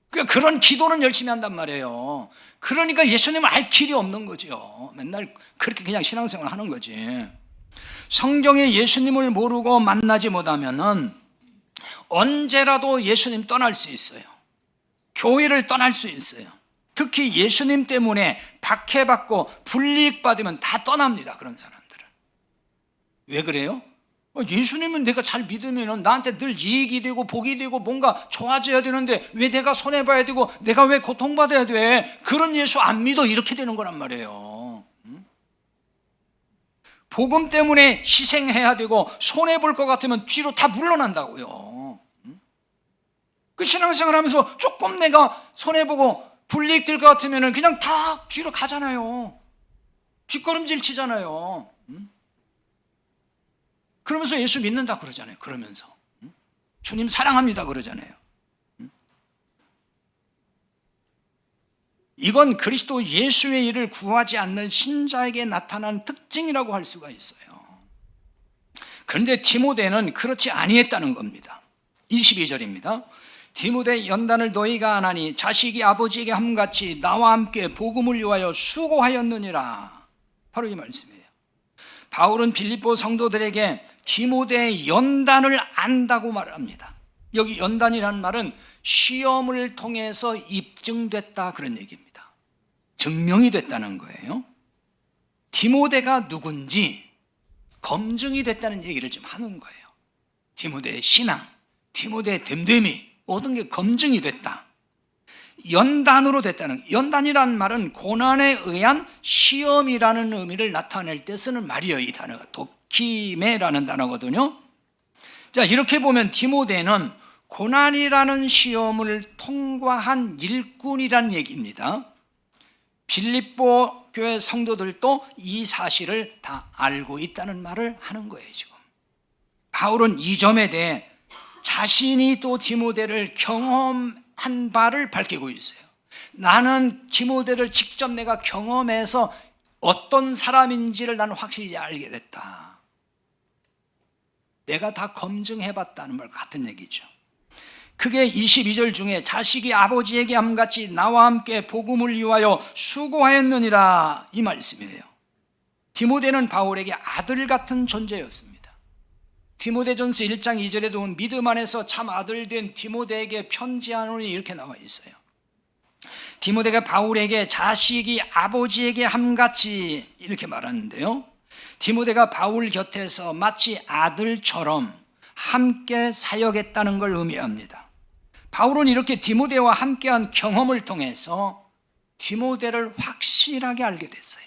그러니까 그런 기도는 열심히 한단 말이에요. 그러니까 예수님을 알 길이 없는 거죠. 맨날 그렇게 그냥 신앙생활 하는 거지. 성경에 예수님을 모르고 만나지 못하면은 언제라도 예수님 떠날 수 있어요. 교회를 떠날 수 있어요. 특히 예수님 때문에 박해받고 불이익받으면 다 떠납니다. 그런 사람들은. 왜 그래요? 예수님은 내가 잘 믿으면 나한테 늘 이익이 되고 복이 되고 뭔가 좋아져야 되는데 왜 내가 손해봐야 되고 내가 왜 고통받아야 돼? 그런 예수 안 믿어. 이렇게 되는 거란 말이에요. 복음 때문에 희생해야 되고 손해볼 것 같으면 뒤로 다 물러난다고요. 그 신앙생활 하면서 조금 내가 손해보고 불이익 될 것 같으면 그냥 다 뒤로 가잖아요. 뒷걸음질 치잖아요. 그러면서 예수 믿는다 그러잖아요. 그러면서 주님 사랑합니다 그러잖아요. 이건 그리스도 예수의 일을 구하지 않는 신자에게 나타난 특징이라고 할 수가 있어요. 그런데 디모데는 그렇지 아니했다는 겁니다. 22절입니다. 디모데 연단을 너희가 안 하니 자식이 아버지에게 함같이 나와 함께 복음을 위하여 수고하였느니라. 바로 이 말씀이에요. 바울은 빌립보 성도들에게 디모데의 연단을 안다고 말합니다. 여기 연단이라는 말은 시험을 통해서 입증됐다 그런 얘기입니다. 증명이 됐다는 거예요. 디모데가 누군지 검증이 됐다는 얘기를 좀 하는 거예요. 디모데의 신앙, 디모데의 됨됨이 모든 게 검증이 됐다. 연단으로 됐다는, 연단이라는 말은 고난에 의한 시험이라는 의미를 나타낼 때 쓰는 말이에요. 이 단어가 도키메라는 단어거든요. 자, 이렇게 보면 디모데는 고난이라는 시험을 통과한 일꾼이라는 얘기입니다. 빌립보 교회 성도들도 이 사실을 다 알고 있다는 말을 하는 거예요. 지금 바울은 이 점에 대해 자신이 또 디모데를 경험한 바를 밝히고 있어요. 나는 디모데를 직접 내가 경험해서 어떤 사람인지를 나는 확실히 알게 됐다. 내가 다 검증해봤다는 말 같은 얘기죠. 그게 22절 중에 자식이 아버지에게 함같이 나와 함께 복음을 위하여 수고하였느니라 이 말씀이에요. 디모데는 바울에게 아들 같은 존재였습니다. 디모데전서 1장 2절에도 믿음 안에서 참 아들 된 디모데에게 편지하노니 이렇게 나와 있어요. 디모데가 바울에게 자식이 아버지에게 함같이 이렇게 말하는데요, 디모데가 바울 곁에서 마치 아들처럼 함께 사역했다는 걸 의미합니다. 바울은 이렇게 디모데와 함께한 경험을 통해서 디모데를 확실하게 알게 됐어요.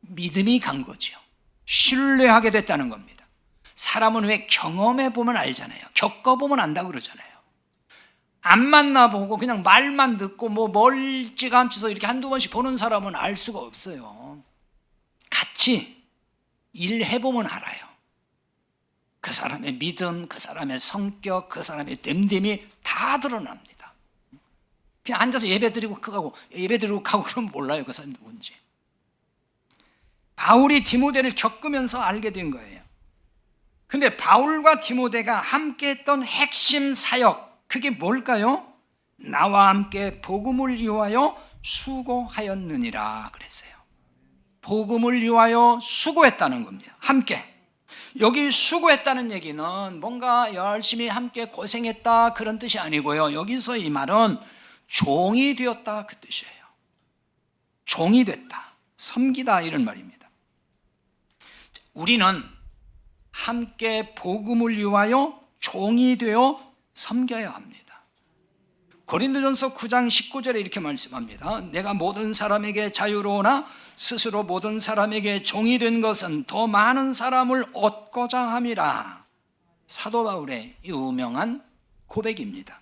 믿음이 간 거죠. 신뢰하게 됐다는 겁니다. 사람은 왜 경험해 보면 알잖아요. 겪어보면 안다 그러잖아요. 안 만나보고 그냥 말만 듣고 뭐 멀찌감치서 이렇게 한두 번씩 보는 사람은 알 수가 없어요. 같이 일해보면 알아요. 그 사람의 믿음, 그 사람의 성격, 그 사람의 됨됨이 다 드러납니다. 그냥 앉아서 예배드리고 가고 예배드리고 가고 그러면 몰라요, 그 사람이 누군지. 바울이 디모데를 겪으면서 알게 된 거예요. 근데 바울과 디모데가 함께 했던 핵심 사역, 그게 뭘까요? 나와 함께 복음을 위하여 수고하였느니라 그랬어요. 복음을 위하여 수고했다는 겁니다. 함께. 여기 수고했다는 얘기는 뭔가 열심히 함께 고생했다 그런 뜻이 아니고요. 여기서 이 말은 종이 되었다 그 뜻이에요. 종이 됐다, 섬기다 이런 말입니다. 우리는 함께 복음을 위하여 종이 되어 섬겨야 합니다. 고린도전서 9장 19절에 이렇게 말씀합니다. 내가 모든 사람에게 자유로우나 스스로 모든 사람에게 종이 된 것은 더 많은 사람을 얻고자 함이라. 사도 바울의 유명한 고백입니다.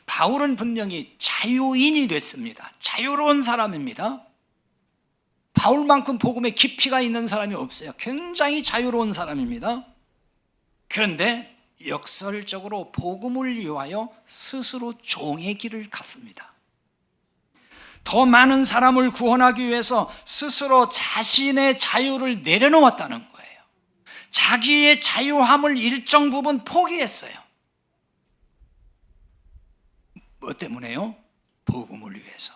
바울은 분명히 자유인이 됐습니다. 자유로운 사람입니다. 바울만큼 복음에 깊이가 있는 사람이 없어요. 굉장히 자유로운 사람입니다. 그런데 역설적으로 복음을 위하여 스스로 종의 길을 갔습니다. 더 많은 사람을 구원하기 위해서 스스로 자신의 자유를 내려놓았다는 거예요. 자기의 자유함을 일정 부분 포기했어요. 뭐 때문에요? 복음을 위해서.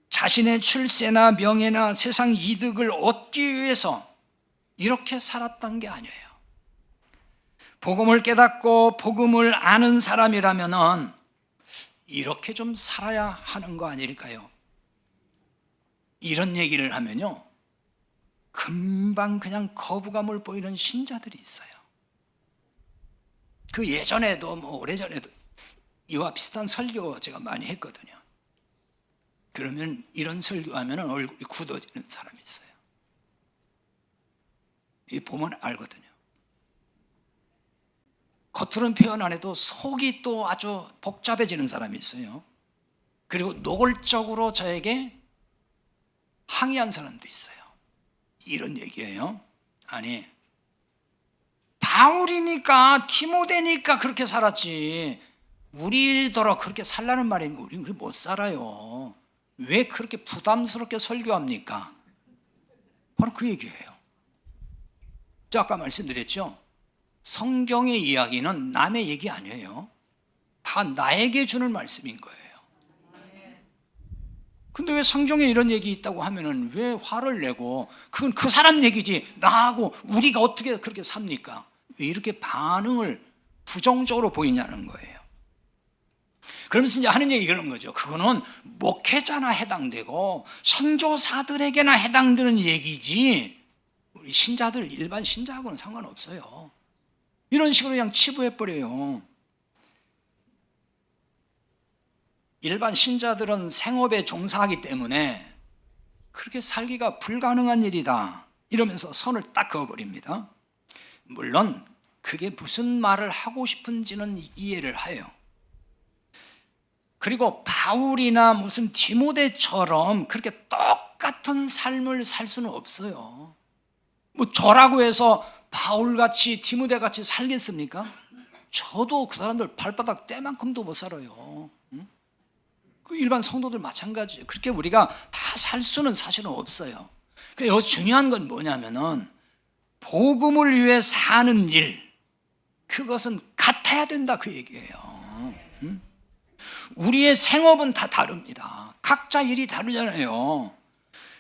자신의 출세나 명예나 세상 이득을 얻기 위해서 이렇게 살았던 게 아니에요. 복음을 깨닫고 복음을 아는 사람이라면 이렇게 좀 살아야 하는 거 아닐까요? 이런 얘기를 하면요, 금방 그냥 거부감을 보이는 신자들이 있어요. 그 예전에도 뭐 오래전에도 이와 비슷한 설교 제가 많이 했거든요. 그러면 이런 설교하면 얼굴이 굳어지는 사람이 있어요. 이 보면 알거든요. 겉으로는 표현 안 해도 속이 또 아주 복잡해지는 사람이 있어요. 그리고 노골적으로 저에게 항의한 사람도 있어요. 이런 얘기예요. 아니, 바울이니까 디모데니까 그렇게 살았지 우리더러 그렇게 살라는 말이면 우리 못 살아요. 왜 그렇게 부담스럽게 설교합니까? 바로 그 얘기예요. 저 아까 말씀드렸죠. 성경의 이야기는 남의 얘기 아니에요. 다 나에게 주는 말씀인 거예요. 근데 왜 성경에 이런 얘기 있다고 하면은 왜 화를 내고, 그건 그 사람 얘기지 나하고 우리가 어떻게 그렇게 삽니까? 왜 이렇게 반응을 부정적으로 보이냐는 거예요. 그러면서 이제 하는 얘기 그런 거죠. 그거는 목회자나 해당되고 선교사들에게나 해당되는 얘기지 우리 신자들, 일반 신자하고는 상관없어요. 이런 식으로 그냥 치부해버려요. 일반 신자들은 생업에 종사하기 때문에 그렇게 살기가 불가능한 일이다 이러면서 선을 딱 그어버립니다. 물론 그게 무슨 말을 하고 싶은지는 이해를 해요. 그리고 바울이나 무슨 디모데처럼 그렇게 똑같은 삶을 살 수는 없어요. 뭐 저라고 해서 바울같이 디모데같이 살겠습니까? 저도 그 사람들 발바닥 떼만큼도 못 살아요. 그 일반 성도들 마찬가지예요. 그렇게 우리가 다 살 수는 사실은 없어요. 그래서 여기서 중요한 건 뭐냐면은 복음을 위해 사는 일, 그것은 같아야 된다 그 얘기예요. 우리의 생업은 다 다릅니다. 각자 일이 다르잖아요.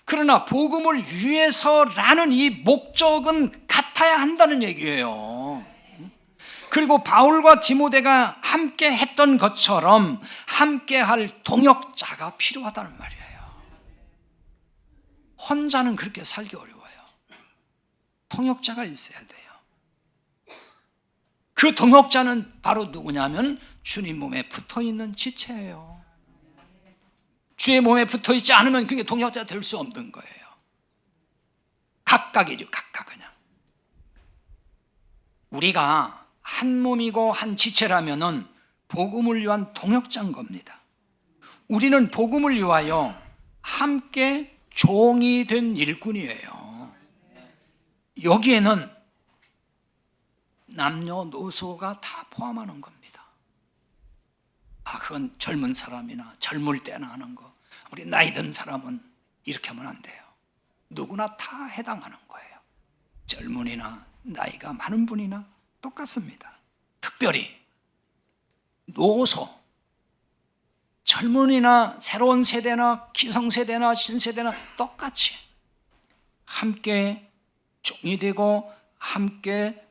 그러나 복음을 위해서라는 이 목적은 같아야 한다는 얘기예요. 그리고 바울과 디모데가 함께 했던 것처럼 함께 할 동역자가 필요하다는 말이에요. 혼자는 그렇게 살기 어려워요. 동역자가 있어야 돼요. 그 동역자는 바로 누구냐면 주님 몸에 붙어있는 지체예요. 주의 몸에 붙어있지 않으면 그게 동역자 될 수 없는 거예요. 각각이죠, 각각. 그냥 우리가 한 몸이고 한 지체라면은 복음을 위한 동역자인 겁니다. 우리는 복음을 위하여 함께 종이 된 일꾼이에요. 여기에는 남녀노소가 다 포함하는 겁니다. 그건 젊은 사람이나 젊을 때나 하는 거, 우리 나이 든 사람은 이렇게 하면 안 돼요. 누구나 다 해당하는 거예요. 젊은이나 나이가 많은 분이나 똑같습니다. 특별히 노소, 젊은이나 새로운 세대나 기성세대나 신세대나 똑같이 함께 종이 되고 함께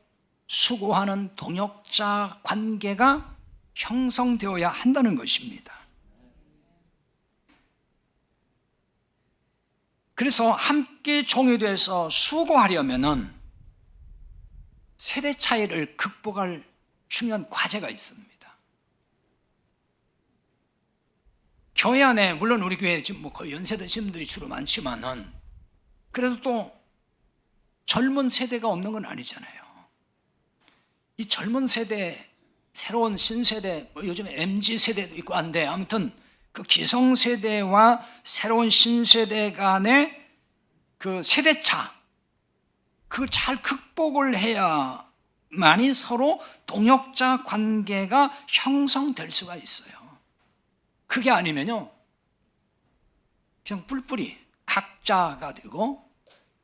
수고하는 동역자 관계가 형성되어야 한다는 것입니다. 그래서 함께 종이 돼서 수고하려면은 세대 차이를 극복할 중요한 과제가 있습니다. 교회 안에 물론 우리 교회 지금 뭐 거의 연세 드신 분들이 주로 많지만은 그래도 또 젊은 세대가 없는 건 아니잖아요. 이 젊은 세대, 새로운 신세대, 뭐 요즘에 MZ 세대도 있고 한데 아무튼 그 기성세대와 새로운 신세대 간의 그 세대차, 그걸 잘 극복을 해야만이 서로 동역자 관계가 형성될 수가 있어요. 그게 아니면요, 그냥 뿔뿔이 각자가 되고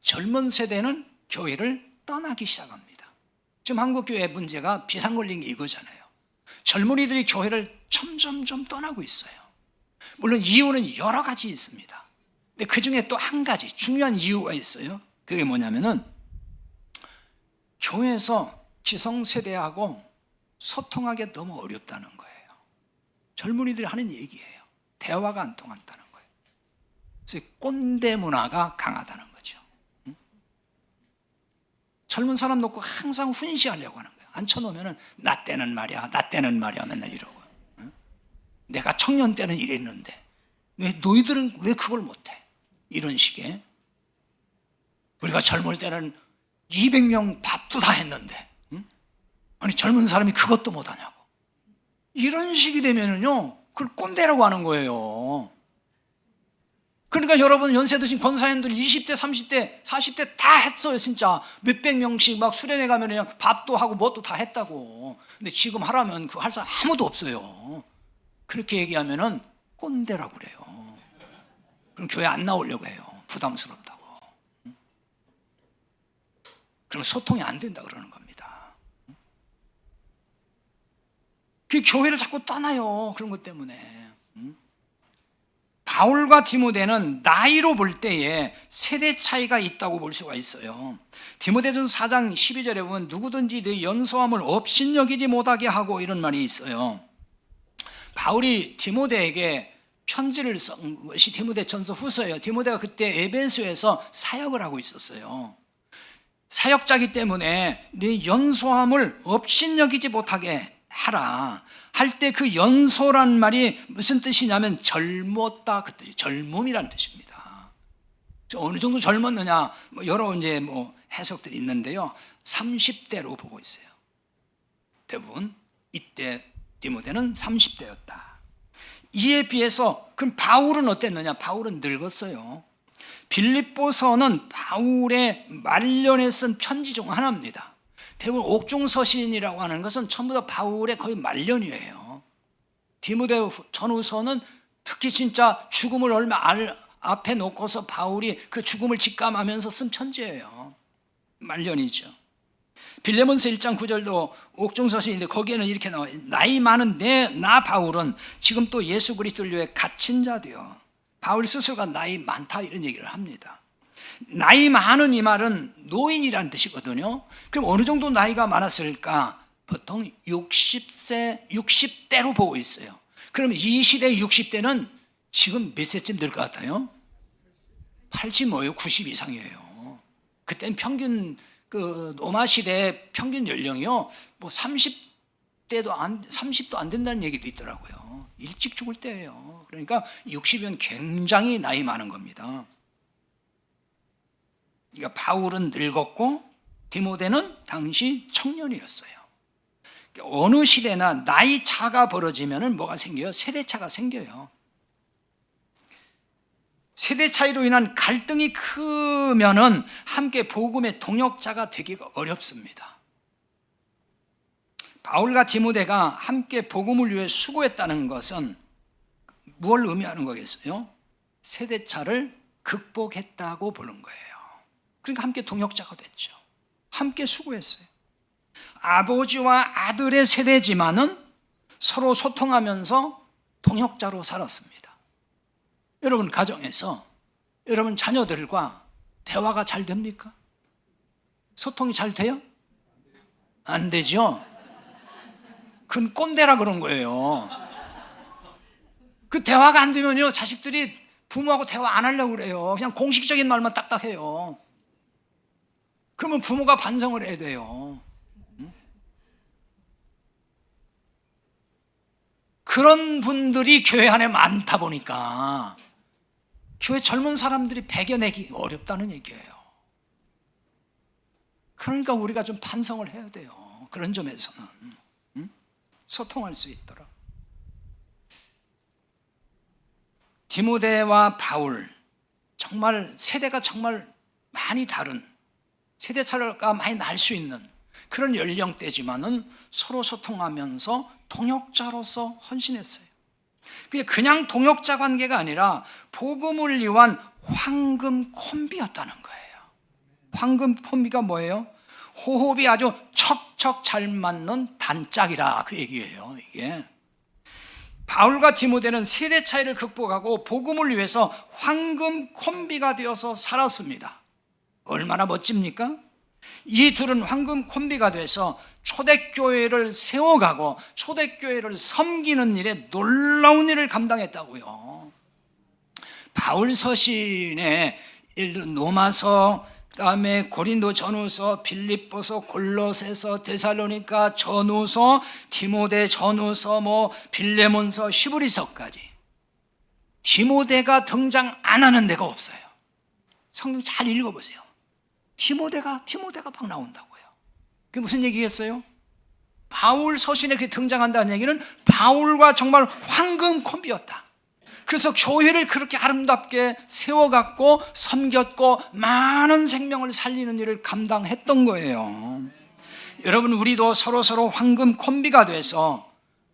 젊은 세대는 교회를 떠나기 시작합니다. 지금 한국교회 문제가 비상 걸린 게 이거잖아요. 젊은이들이 교회를 점점 떠나고 있어요. 물론 이유는 여러 가지 있습니다. 근데 그 중에 또 한 가지 중요한 이유가 있어요. 그게 뭐냐면은 교회에서 기성세대하고 소통하기 너무 어렵다는 거예요. 젊은이들이 하는 얘기예요. 대화가 안 통한다는 거예요. 그래서 꼰대 문화가 강하다는 거죠. 젊은 사람 놓고 항상 훈시하려고 하는 거예요. 앉혀놓으면 나 때는 말이야, 나 때는 말이야 맨날 이러고. 내가 청년 때는 이랬는데 왜 너희들은 왜 그걸 못해? 이런 식의. 우리가 젊을 때는 200명 밥도 다 했는데 아니 젊은 사람이 그것도 못하냐고. 이런 식이 되면은요, 그걸 꼰대라고 하는 거예요. 그러니까 여러분 연세 드신 권사님들 20대, 30대, 40대 다 했어요. 진짜 몇백 명씩 막 수련회 가면 그냥 밥도 하고 뭣도 다 했다고. 근데 지금 하라면 그거 할 사람 아무도 없어요. 그렇게 얘기하면은 꼰대라고 그래요. 그럼 교회 안 나오려고 해요. 부담스럽다고. 그럼 소통이 안 된다 그러는 겁니다. 그 교회를 자꾸 떠나요. 그런 것 때문에. 바울과 디모데는 나이로 볼 때에 세대 차이가 있다고 볼 수가 있어요. 디모데전서 4장 12절에 보면 누구든지 내 연소함을 업신여기지 못하게 하고 이런 말이 있어요. 바울이 디모데에게 편지를 쓴 것이 디모데전서 후서예요. 디모데가 그때 에베소에서 사역을 하고 있었어요. 사역자이기 때문에 네 연소함을 업신여기지 못하게 하라 할 때 그 연소란 말이 무슨 뜻이냐면 젊었다 그 뜻이에요. 젊음이라는 뜻입니다. 어느 정도 젊었느냐 여러 이제 해석들이 있는데요. 30대로 보고 있어요. 대부분 이때 디모데는 30대였다. 이에 비해서 그럼 바울은 어땠느냐? 바울은 늙었어요. 빌립보서는 바울의 말년에 쓴 편지 중 하나입니다. 대부분 옥중서신이라고 하는 것은 전부 다 바울의 거의 말년이에요. 디모데 전후서는 특히 진짜 죽음을 얼마 앞에 놓고서 바울이 그 죽음을 직감하면서 쓴 편지예요. 말년이죠. 빌레몬서 1장 9절도 옥중서신인데 거기에는 이렇게 나와요. 나이 많은 나 바울은 지금 또 예수 그리스도를 위해 갇힌 자 되어. 바울 스스로가 나이 많다 이런 얘기를 합니다. 나이 많은 이 말은 노인이라는 뜻이거든요. 그럼 어느 정도 나이가 많았을까? 보통 60대로 보고 있어요. 그럼 이 시대 60대는 지금 몇 세쯤 될 것 같아요? 80 뭐예요? 90 이상이에요. 그때는 평균 그 로마 시대 평균 연령이요. 뭐 30도 안 된다는 얘기도 있더라고요. 일찍 죽을 때예요. 그러니까 60이면 굉장히 나이 많은 겁니다. 그러니까 바울은 늙었고 디모데는 당시 청년이었어요. 어느 시대나 나이 차가 벌어지면 뭐가 생겨요? 세대 차가 생겨요. 세대 차이로 인한 갈등이 크면은 함께 복음의 동역자가 되기가 어렵습니다. 바울과 디모데가 함께 복음을 위해 수고했다는 것은 무엇을 의미하는 거겠어요? 세대 차를 극복했다고 보는 거예요. 그러니까 함께 동역자가 됐죠. 함께 수고했어요. 아버지와 아들의 세대지만은 서로 소통하면서 동역자로 살았습니다. 여러분 가정에서 여러분 자녀들과 대화가 잘 됩니까? 소통이 잘 돼요? 안 되죠? 그건 꼰대라 그런 거예요. 그 대화가 안 되면요 자식들이 부모하고 대화 안 하려고 그래요. 그냥 공식적인 말만 딱딱 해요. 그러면 부모가 반성을 해야 돼요. 그런 분들이 교회 안에 많다 보니까 교회 젊은 사람들이 배겨내기 어렵다는 얘기예요. 그러니까 우리가 좀 반성을 해야 돼요. 그런 점에서는 소통할 수 있도록. 디모데와 바울 정말 세대가 정말 많이 다른 세대 차이가 많이 날 수 있는 그런 연령대지만은 서로 소통하면서 동역자로서 헌신했어요. 그냥 동역자 관계가 아니라 복음을 위한 황금 콤비였다는 거예요. 황금 콤비가 뭐예요? 호흡이 아주 척척 잘 맞는 단짝이라 그 얘기예요. 이게 바울과 디모데는 세대 차이를 극복하고 복음을 위해서 황금 콤비가 되어서 살았습니다. 얼마나 멋집니까? 이 둘은 황금 콤비가 돼서 초대교회를 세워가고 초대교회를 섬기는 일에 놀라운 일을 감당했다고요. 바울 서신에 로마서, 그다음에 고린도 전후서, 빌립보서, 골로새서, 데살로니가 전후서, 디모데 전후서, 빌레몬서, 히브리서까지 디모데가 등장 안 하는 데가 없어요. 성경 잘 읽어보세요. 디모데가 막 나온다고요. 그게 무슨 얘기겠어요? 바울 서신에 그렇게 등장한다는 얘기는 바울과 정말 황금 콤비였다. 그래서 교회를 그렇게 아름답게 세워갔고 섬겼고 많은 생명을 살리는 일을 감당했던 거예요. 여러분 우리도 서로 황금 콤비가 돼서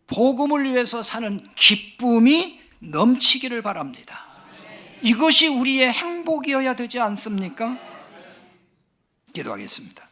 복음을 위해서 사는 기쁨이 넘치기를 바랍니다. 이것이 우리의 행복이어야 되지 않습니까? 기도하겠습니다.